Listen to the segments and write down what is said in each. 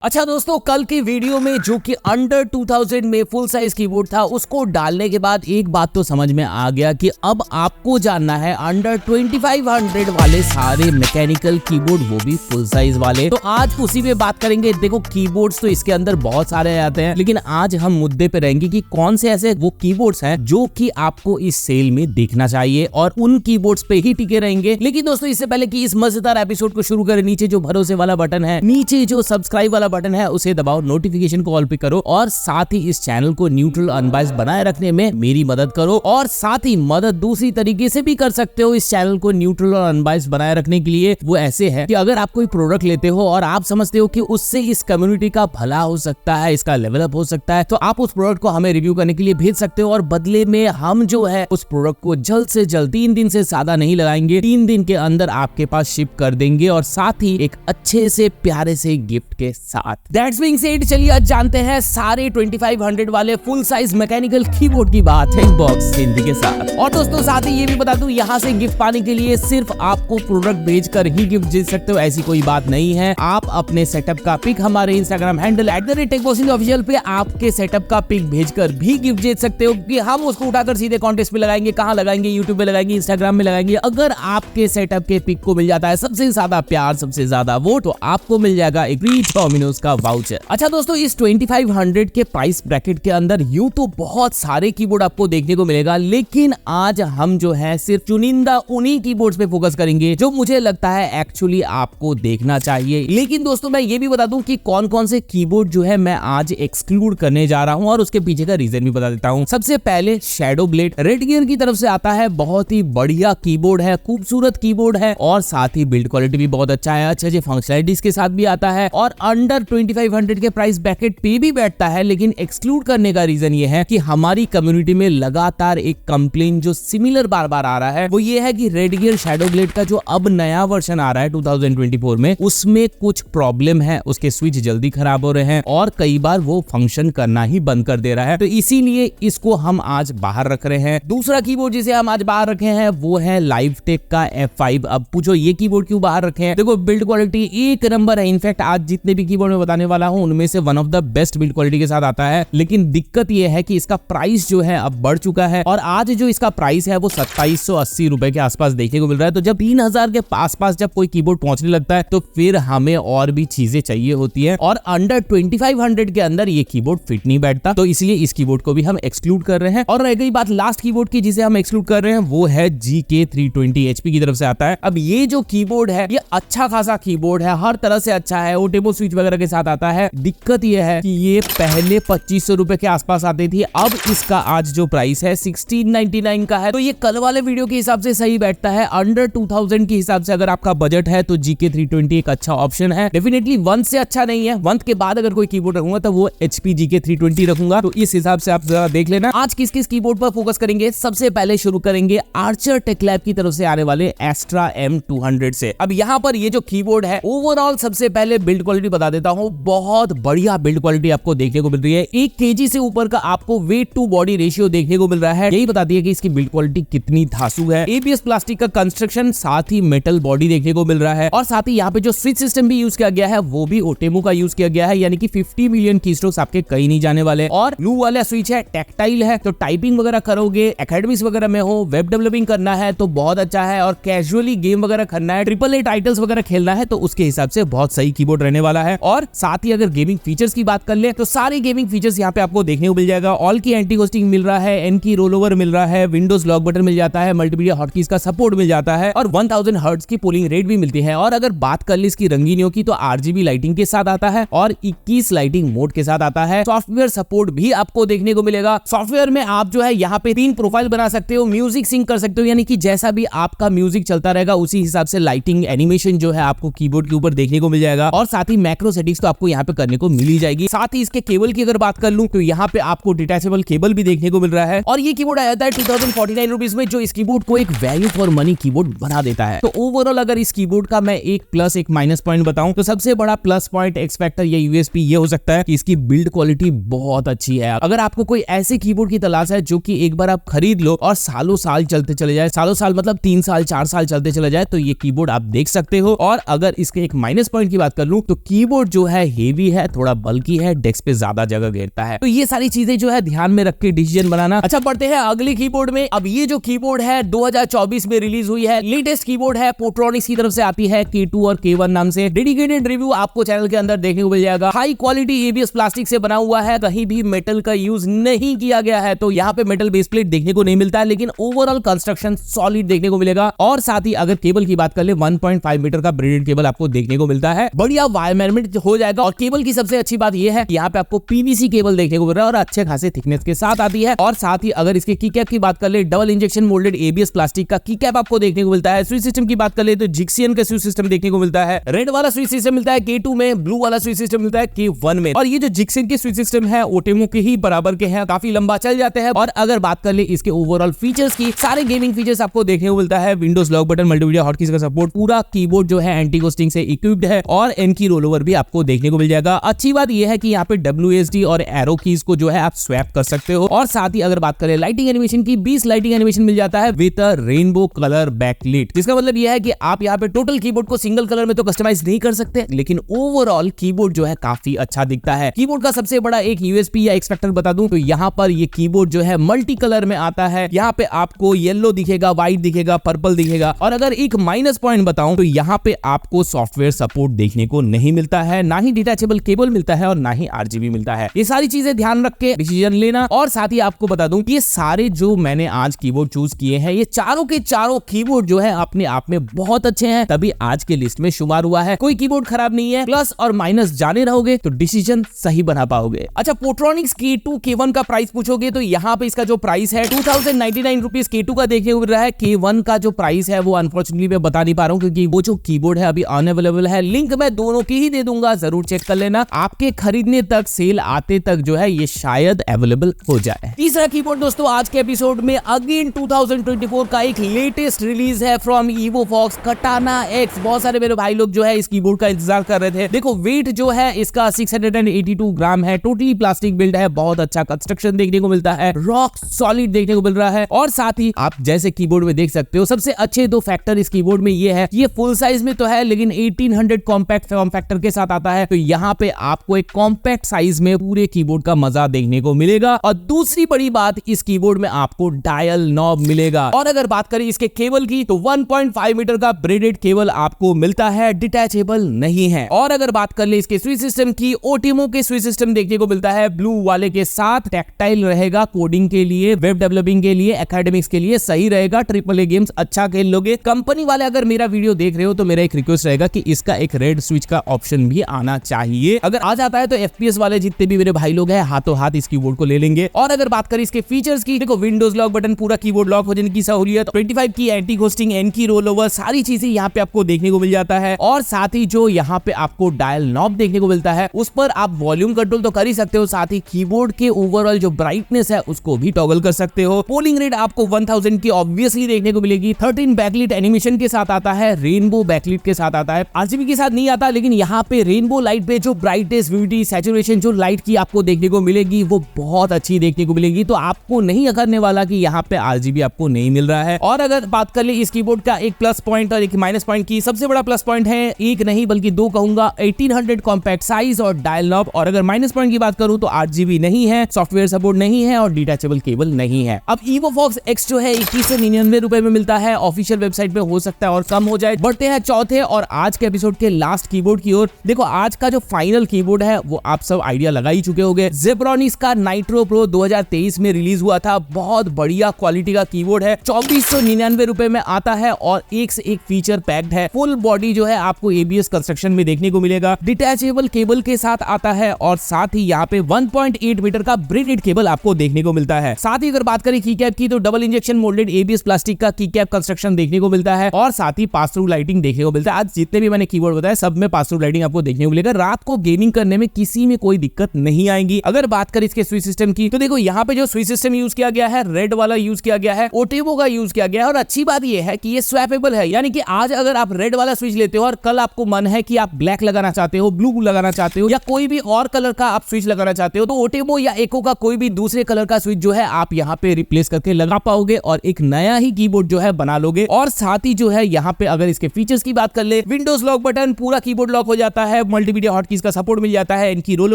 अच्छा दोस्तों, कल की वीडियो में जो कि अंडर 2000 में फुल साइज कीबोर्ड था, उसको डालने के बाद एक बात तो समझ में आ गया कि अब आपको जानना है अंडर 2500 वाले सारे मैकेनिकल कीबोर्ड, वो भी फुल साइज वाले। तो आज उसी पे बात करेंगे। देखो, कीबोर्ड्स तो इसके अंदर बहुत सारे आते हैं, लेकिन आज हम मुद्दे पे रहेंगे कि कौन से ऐसे वो कीबोर्ड्स हैं जो कि आपको इस सेल में देखना चाहिए, और उन कीबोर्ड्स पे ही टिके रहेंगे। लेकिन दोस्तों, इससे पहले कि इस मजेदार एपिसोड को शुरू करें, नीचे जो भरोसे वाला बटन है, नीचे जो सब्सक्राइब वाला बटन है, उसे दबाओ, नोटिफिकेशन को ऑल पे करो, और साथ ही इस चैनल को न्यूट्रल अनबायस्ड बनाए रखने में मेरी मदद करो। और साथ ही मदद दूसरी तरीके से भी कर सकते हो इस चैनल को न्यूट्रल और अनबायस्ड बनाए रखने के लिए। वो ऐसे है कि अगर आप कोई प्रोडक्ट लेते हो और आप समझते हो कि उससे इस कम्युनिटी का भला हो सकता है, इसका लेवल अप हो सकता है, तो आप उस प्रोडक्ट को हमें रिव्यू करने के लिए भेज सकते हो, और बदले में हम जो है उस प्रोडक्ट को जल्द से जल्द, 3 दिन से ज्यादा नहीं लगाएंगे, 3 दिन के अंदर आपके पास शिप कर देंगे, और साथ ही एक अच्छे से प्यारे से गिफ्ट के साथ। दैट्स बीइंग सेड, चलिए आज जानते हैं सारे 2500 वाले फुल साइज मैकेनिकल कीबोर्ड की बात है बॉक्स हिंदी के साथ। और दोस्तों, साथ ही ये भी बता दूं, यहाँ से गिफ्ट पाने के लिए सिर्फ आपको प्रोडक्ट भेजकर ही गिफ्ट जीत सकते हो, ऐसी कोई बात नहीं है। आप अपने सेटअप का पिक हमारे इंस्टाग्राम हैंडल @techbossingofficial पे आपके सेटअप का पिक भेजकर भी गिफ्ट जीत सकते हो, कि हम उसको उठाकर सीधे कॉन्टेस्ट में लगाएंगे। कहाँ लगाएंगे? यूट्यूब पे लगाएंगे, इंस्टाग्राम में लगाएंगे। अगर आपके सेटअप के पिक को मिल जाता है सबसे ज्यादा प्यार, सबसे ज्यादा वोट, तो आपको मिल जाएगा एक फ्री डोमिनोज का वाउचर। अच्छा दोस्तों, इस 2500 के प्राइस ब्रैकेट के अंदर यूं तो बहुत सारे कीबोर्ड आपको देखने को मिलेगा, लेकिन आज हम जो है सिर्फ चुनिंदा उन्हीं कीबोर्ड्स पे फोकस करेंगे जो मुझे लगता है एक्चुअली आपको देखना चाहिए। लेकिन दोस्तों, मैं ये भी बता दूं कि कौन कौन से कीबोर्ड जो है मैं आज एक्सक्लूड करने जा रहा हूं, और उसके पीछे का रीजन भी बता देता हूं। सबसे पहले शैडो ब्लेड रेडगियर की तरफ से आता है। बहुत ही बढ़िया कीबोर्ड है, खूबसूरत कीबोर्ड है, और साथ ही बिल्ड क्वालिटी भी बहुत अच्छा है, अच्छे फंक्शनलिटीज के साथ भी आता है, और अंडर 2500 के प्राइस ब्रैकेट पे भी बैठता है। लेकिन एक्सक्लूड करने का रीजन ये है कि हमारी कम्युनिटी में लगातार एक कंप्लेन जो सिमिलर बार बार आ रहा है, वो ये है कि रेडगियर शैडो ब्लेड का जो अब नया वर्जन आ रहा है 2024 में, उसमें कुछ प्रॉब्लम है, उसके स्विच जल्दी खराब हो रहे हैं, और कई बार वो फंक्शन करना ही बंद कर दे रहा है। तो इसीलिए इसको हम आज बाहर रख रहे हैं। दूसरा कीबोर्ड जिसे हम आज बाहर रखे हैं वो है लाइवटेक का F5। अब पूछो ये कीबोर्ड क्यों बाहर रखे हैं? देखो, बिल्ड क्वालिटी एक नंबर है। इनफैक्ट आज जितने भी कीबोर्ड मैं बताने वाला हूं, उनमें से one of the best build quality के साथ आता है। लेकिन दिक्कत यह है कि इसका प्राइस जो है अब बढ़ चुका है, और आज जो इसका प्राइस है वो 2780 रुपए के आसपास देखने को मिल रहा है। तो जब 3000 के आसपास जब कोई कीबोर्ड पहुंचने लगता है, तो फिर हमें और भी चीजें चाहिए होती है, और अंडर 2500 के अंदर ये कीबोर्ड फिट नहीं बैठता। तो इसलिए इस कीबोर्ड को भी हम एक्सक्लूड कर रहे हैं। और रह गई बात लास्ट कीबोर्ड की जिसे हम एक्सक्लूड कर रहे हैं, वो है GK320 HP की तरफ से आता है। अब ये जो कीबोर्ड है, ये अच्छा खासा कीबोर्ड है, हर तरह से अच्छा है, ओटेबो स्विच वगैरह के साथ आता है। दिक्कत ये है कि ये पहले 2500 रुपए के आसपास आती थी, अब इसका आज जो प्राइस है 1699 का है। तो ये कल वाले वीडियो के हिसाब से सही बैठता है। अंडर 2000 के हिसाब से अगर आपका बजट है तो GK320 एक अच्छा ऑप्शन है। डेफिनेटली 1 से अच्छा नहीं है। 1 के बाद अगर कोई कीबोर्ड रखूंगा तो वो HP GK320 रखूंगा। तो इस हिसाब से आप जरा देख लेना। आज किस किस कीबोर्ड पर फोकस करेंगे? सबसे पहले शुरू करेंगे आर्चर टेक लैब की तरफ से आने वाले एस्ट्रा M200 से। अब यहाँ पर ये जो कीबोर्ड है, ओवरऑल सबसे पहले बिल्ड क्वालिटी बता देता हूँ। बहुत बढ़िया बिल्ड क्वालिटी आपको देखने को मिल रही है। 1 kg से ऊपर का आपको वेट टू बॉडी रेशियो देखने को मिल रहा है। यही बताती है कि इसकी बिल्ड क्वालिटी कितनी धांसू है। ABS प्लास्टिक का कंस्ट्रक्शन, साथ ही मेटल बॉडी देखने को मिल रहा है, और साथ ही यहाँ पे जो स्विच सिस्टम भी यूज किया गया है वो भी ओटेमो का यूज किया गया है, यानी कि 50 मिलियन कीस्ट्रोक्स आपके कहीं नहीं जाने वाले। और ब्लू वाला स्विच है, टैक्टाइल है, तो टाइपिंग वगैरह करोगे, एकेडमिक्स वगैरह में हो, वेब डेवलपिंग करना है तो बहुत अच्छा है, और कैजुअली गेम वगैरह करना है, AAA टाइटल्स वगैरह खेलना है, तो उसके हिसाब से बहुत सही कीबोर्ड रहने वाला है। और साथ ही अगर गेमिंग फीचर्स की बात कर ले तो सारे गेमिंग फीचर्स यहाँ पे आपको देखने को मिल जाएगा। ऑल की एंटी घोस्टिंग मिल रहा है, एन की रोल ओवर मिल रहा है, विंडोज लॉक बटन मिल जाता है, मल्टीमीडिया हॉटकीज का सपोर्ट मिल जाता है, और 1000 हर्ट्ज की पोलिंग रेट भी मिलती है। और अगर बात कर ले इसकी रंगीनियों की, तो RGB लाइटिंग के साथ आता है, और 21 लाइटिंग मोड के साथ आता है। सॉफ्टवेयर सपोर्ट भी आपको देखने को मिलेगा। सॉफ्टवेयर में आप जो है यहाँ पे 3 प्रोफाइल बना सकते हो, म्यूजिक सिंक कर सकते हो, यानी कि जैसा भी आपका म्यूजिक चलता रहेगा उसी हिसाब से लाइटिंग एनिमेशन जो है आपको कीबोर्ड के ऊपर देखने को मिल जाएगा। और साथ ही मैक्रो सेटिंग्स तो आपको यहाँ पे करने को मिल ही जाएगी। साथ ही इसके केबल की अगर बात कर लूं तो यहाँ पे आपको डिटैचेबल केबल भी देखने को मिल रहा है, और ये कीबोर्ड आ जाता है 2049 रुपीज में, जो इस कीबोर्ड को एक वैल्यू फॉर मनी कीबोर्ड बना देता है। तो ओवरऑल अगर इस कीबोर्ड का मैं एक प्लस एक माइनस पॉइंट बताऊं, तो सबसे बड़ा प्लस पॉइंट, एक्स फैक्टर या USP ये हो सकता है कि इसकी बिल्ड क्वालिटी बहुत अच्छी है। अगर आपको कोई ऐसे कीबोर्ड की तलाश है जो कि एक बार आप खरीद लो और सालों साल चलते चले जाए, सालों साल मतलब 3 साल 4 साल चलते चले जाए, तो ये कीबोर्ड आप देख सकते हो। और अगर इसके एक माइनस पॉइंट की बात कर लूं तो कीबोर्ड जो है हेवी है, थोड़ा बल्कि है, डेस्क पे ज्यादा जगह घेरता है। तो ये सारी चीजें जो है ध्यान में रख के डिसीजन बनाना। अच्छा, बढ़ते हैं अगली कीबोर्ड में। अब ये जो कीबोर्ड है 2024 में रिलीज हुई है, लेटेस्ट कीबोर्ड है, पोर्ट्रॉनिक्स की तरफ से आती है, K2 और K1 नाम से। डेडिकेटेड रिव्यू आपको चैनल के अंदर देखने को मिल जाएगा। हाई क्वालिटी ABS प्लास्टिक से बना हुआ है, कहीं भी मेटल का यूज नहीं किया गया है, तो यहाँ पे मेटल बेस प्लेट देखने को नहीं मिलता है, लेकिन ओवरऑल कंस्ट्रक्शन सॉलिड देखने को मिलेगा। और साथ ही अगर केबल की बात कर ले 1.5 मीटर का ब्रेडेड केबल आपको देखने को मिलता है, बढ़िया वायरमेंट हो जाएगा। और केबल की सबसे अच्छी बात यह है कि यहाँ पे आपको PVC केबल देखने को मिल रहा है और अच्छे खासे थिकनेस के साथ आती है। और साथ ही अगर इसके की कैप की बात कर ले, double injection moulded ABS plastic का की कैप आपको देखने को मिलता है। स्विच सिस्टम की बात कर ले तो जिक्सियन का स्विच सिस्टम देखने को मिलता है। रेड वाला स्विच सिस्टम मिलता है K2 में, ब्लू वाला स्विच सिस्टम मिलता है K1 में। और ये जो जिक्सियन के स्विच सिस्टम है ओटेमो के ही बराबर के हैं, काफी लंबा चल जाते हैं। और अगर बात कर ले इसके ओवरऑल फीचर्स की, सारे गेमिंग फीचर्स आपको देखने को मिलता है। Windows lock button, multimedia hotkeys का सपोर्ट, पूरा कीबोर्ड जो है एंटी घोस्टिंग से इक्विप्ड है और N की रोलओवर भी आपको देखने को मिल जाएगा। अच्छी बात यह है कि यहाँ पे WASD और एरो कीज को जो है आप स्वैप कर सकते हो। और साथ ही अगर बात करें लाइटिंग एनिमेशन की, 20 लाइटिंग एनिमेशन मिल जाता है with a rainbow colour backlit, जिसका मतलब यह है कि आप यहाँ पे टोटल कीबोर्ड को सिंगल कलर में तो कस्टमाइज नहीं कर सकते, लेकिन ओवरऑल कीबोर्ड जो है काफी अच्छा दिखता है। कीबोर्ड का सबसे बड़ा एक USP या एक्स फैक्टर बता दूं तो यहाँ पर ये कीबोर्ड जो है मल्टी कलर में आता है। यहाँ पे आपको येलो दिखेगा, व्हाइट दिखेगा, पर्पल दिखेगा। और अगर एक माइनस पॉइंट बताऊं तो यहाँ पे आपको सॉफ्टवेयर सपोर्ट देखने को नहीं मिलता है, ना ही डिटैचेबल केबल मिलता है और ना ही RGB मिलता है। ये सारी चीजें ध्यान रख के डिसीजन लेना। और साथ ही आपको बता दूं कि ये सारे जो मैंने आज कीबोर्ड चूज किए हैं, ये चारों के चारों कीबोर्ड जो है अपने आप में बहुत अच्छे हैं, तभी आज के लिस्ट में शुमार हुआ है। कोई कीबोर्ड खराब नहीं है। प्लस और माइनस जाने रहोगे तो डिसीजन सही बना पाओगे। अच्छा, पोर्ट्रॉनिक्स K2 K1 का प्राइस पूछोगे तो यहाँ पे इसका जो प्राइस है 2099 रुपीज K2 का देखने को मिल रहा है। K1 का जो प्राइस है वो अनफॉर्चुनेटली मैं बता नहीं पा रहा हूँ, क्योंकि वो जो कीबोर्ड है अभी अनअवेलेबल है। लिंक मैं दोनों की ही दे दूंगा, जरूर चेक कर लेना। आपके खरीदने तक, सेल आते तक जो है ये शायद अवेलेबल हो जाए। तीसरा कीबोर्ड दोस्तों आज के एपिसोड में अगेन 2024 का एक लेटेस्ट रिलीज है फ्रॉम EvoFox Katana X। बहुत सारे मेरे भाई लोग जो है इस कीबोर्ड का इंतजार कर रहे थे। देखो वेट जो है इसका 682 ग्राम है, टोटली प्लास्टिक बिल्ड है, बहुत अच्छा कंस्ट्रक्शन देखने को मिलता है, रॉक सॉलिड देखने को मिल रहा है। और साथ ही आप जैसे कीबोर्ड में देख सकते हो, सबसे अच्छे दो फैक्टर इस कीबोर्ड में ये है, ये फुल साइज में तो है लेकिन 1800 कॉम्पैक्ट फॉर्म फैक्टर के साथ आता है। तो यहाँ पे आपको एक कॉम्पैक्ट साइज में पूरे कीबोर्ड का मजा देखने को मिलेगा। और दूसरी बड़ी बात, इस कीबोर्ड में आपको डायल नॉब मिलेगा। और अगर बात करें इसके केबल की तो 1.5 मीटर का ब्रेडेड केबल आपको मिलता है, डिटैचेबल नहीं है। और अगर बात कर ले इसके स्विच सिस्टम की, ओटेमो के स्विच सिस्टम देखने को मिलता है ब्लू वाले के साथ। टैक्टाइल रहेगा, कोडिंग के लिए, वेब डेवलपिंग के लिए, एकेडमिक्स के लिए सही रहेगा। AAA गेम्स अच्छा खेल लोगे। कंपनी वाले अगर मेरा वीडियो देख रहे हो तो मेरा एक रिक्वेस्ट रहेगा कि इसका एक रेड स्विच का ऑप्शन भी आना चाहिए। अगर आ जाता है तो FPS वाले जितने भी मेरे भाई लोग हैं हाथों हाथ इस कीबोर्ड को ले लेंगे। और अगर बात करें इसके फीचर्स की, देखो विंडोज लॉक बटन, पूरा कीबोर्ड लॉक हो जाने की सहूलियत, 25 की एंटी घोस्टिंग, N की रोल ओवर, सारी चीजें यहाँ पे आपको देखने को मिल जाता है। और साथ ही जो यहाँ पे आपको डायल नॉब देखने को मिलता है, उस पर आप वॉल्यूम कंट्रोल तो कर ही सकते हो, साथ ही कीबोर्ड के ओवरऑल जो ब्राइटनेस है उसको भी टॉगल कर सकते हो। पोलिंग रेट आपको 1000 की ऑब्वियसली देखने को मिलेगी। 13 बैकलिट एनिमेशन के साथ आता है, रेनबो बैकलिट के साथ आता है, RGB के साथ नहीं आता, लेकिन यहाँ पे रेनबो लाइट पे जो ब्राइटनेस, विविडिटी, सैचुरेशन जो लाइट की आपको देखने को मिलेगी वो बहुत अच्छी देखने को मिलेगी। तो आपको नहीं अखरने वाला कि यहाँ पे RGB आपको नहीं मिल रहा है। और अगर बात कर ले इस कीबोर्ड का एक प्लस पॉइंट और एक माइनस पॉइंट की, सबसे बड़ा प्लस पॉइंट है, एक नहीं बल्कि दो कहूंगा, 1800 कॉम्पैक्ट साइज और डायल नॉब। और अगर माइनस पॉइंट की बात करूं तो RGB नहीं है, सॉफ्टवेयर सपोर्ट नहीं है और डिटैचेबल केबल नहीं है। अब EvoFox X जो है 2199 रुपए में मिलता है, ऑफिशियल वेबसाइट पे हो सकता है और कम हो जाए। बढ़ते हैं चौथे और आज के एपिसोड के लास्ट कीबोर्ड की ओर। देखो आज का जो फाइनल कीबोर्ड है वो आप सब आइडिया लगा ही चुके होंगे। Zebronics का Nitro Pro 2023 में रिलीज हुआ था, बहुत बढ़िया क्वालिटी का कीबोर्ड है, 2499 रुपए में आता है और एक से एक फीचर पैक्ड है। फुल बॉडी जो है आपको ABS कंस्ट्रक्शन में देखने को मिलेगा, डिटैचेबल केबल के साथ आता है और साथ ही यहाँ पे 1.8 मीटर का ब्रेडेड केबल आपको देखने को मिलता है। साथ ही अगर बात करें की कैप की तो double injection moulded ABS plastic का की कैप कंस्ट्रक्शन देखने को मिलता है और साथ ही पास थ्रू लाइटिंग देखने को मिलता है। आज जितने भी मैंने कीबोर्ड बताया सब में पास थ्रू लाइटिंग आपको देखने को मिलेगा। रात को गेमिंग करने में किसी में कोई दिक्कत नहीं आएगी। अगर बात करें इसके स्विच सिस्टम की तो देखो यहाँ पे जो स्विच सिस्टम यूज किया गया है, रेड वाला यूज किया गया है, ओटेमो का यूज किया गया है। और अच्छी बात यह है कि ये स्वैपेबल है, यानी कि आज अगर आप रेड वाला स्विच लेते हो और कल आपको मन है कि आप ब्लैक लगाना चाहते हो, ब्लू लगाना चाहते हो या कोई भी और कलर का आप स्विच लगाना चाहते हो, तो ओटेमो या एको का कोई भी दूसरे कलर का स्विच जो है आप यहाँ पे रिप्लेस करके लगा पाओगे और एक नया ही कीबोर्ड जो है बना लोगे। और साथ ही जो है यहाँ पे अगर इसके फीचर्स की बात कर ले, विंडोज लॉक बटन, पूरा कीबोर्ड लॉक हो जाता है, है, मल्टीमीडिया हॉटकीज का सपोर्ट मिल जाता है, इनकी रोल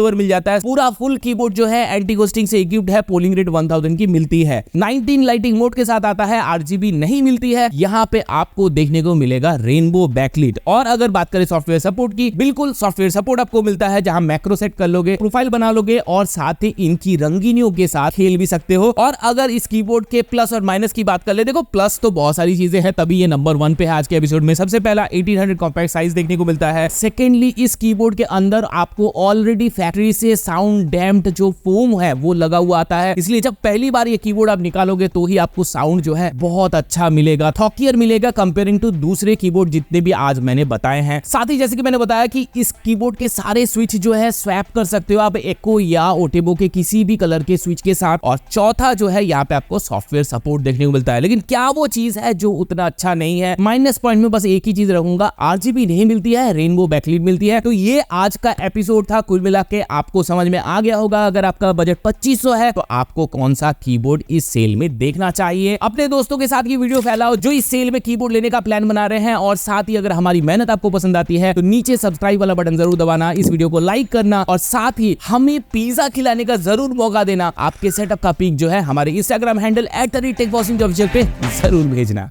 ओवर मिल जाता है, पूरा फुल कीबोर्ड जो है एंटी घोस्टिंग से इक्विप्ड है, पोलिंग रेट 1000 की मिलती है, 19 लाइटिंग मोड के साथ आता है, RGB नहीं मिलती है, यहाँ पे आपको देखने को मिलेगा रेनबो बैकलाइट। और अगर बात करें सॉफ्टवेयर सपोर्ट की, बिल्कुल सॉफ्टवेयर सपोर्ट आपको मिलता है, जहां मैक्रो सेट कर लोगे, प्रोफाइल बना लोगे और साथ ही इनकी रंगीनियों के साथ खेल भी सकते हो। और अगर इस कीबोर्ड के प्लस और माइनस की बात कर ले, देखो प्लस तो बहुत सारी चीजें हैं, तभी ये नंबर 1 पे है आज के एपिसोड में। सबसे पहला 1800 कॉम्पैक्ट साइज देखने को मिलता है। सेकेंडली, इस कीबोर्ड के अंदर आपको ऑलरेडी फैक्ट्री से साउंड डैम्प्ड जो फोम है वो लगा हुआ आता है, इसलिए जब पहली बार ये कीबोर्ड आप निकालोगे तो ही आपको साउंड जो है बहुत अच्छा मिलेगा, थॉकियर मिलेगा कंपेयरिंग टू दूसरे कीबोर्ड जितने भी आज मैंने बताए हैं। साथ ही जैसे कि मैंने बताया कि इस कीबोर्ड के सारे स्विच जो है स्वैप कर सकते हो आप एको या ओटेबो के किसी भी कलर के स्विच के साथ। और चौथा जो है, यहाँ पे आपको सॉफ्टवेयर सपोर्ट देखने को मिलता है। लेकिन क्या वो चीज है जो उतना अच्छा नहीं है? माइनस पॉइंट में बस एक ही चीज रखूंगा, RGB नहीं मिलती है, रेनबो बैकलाइट मिलती है। तो ये आज का एपिसोड था। कुल मिला के आपको समझ में आ गया होगा, अगर आपका बजट 2500 है तो आपको कौन सा कीबोर्ड इस सेल में देखना चाहिए। अपने दोस्तों के साथ ये वीडियो फैलाओ जो इस सेल में कीबोर्ड लेने का प्लान बना रहे हैं। और साथ ही अगर हमारी मेहनत आपको पसंद आती है तो नीचे सब्सक्राइब वाला बटन जरूर दबाना, इस वीडियो को लाइक करना और साथ ही हमें पिज्जा खिलाने का जरूर मौका देना। आपके सेटअप का पिक जो है हमारे इंस्टाग्राम हैंडल @techbossing पे जरूर भेजना।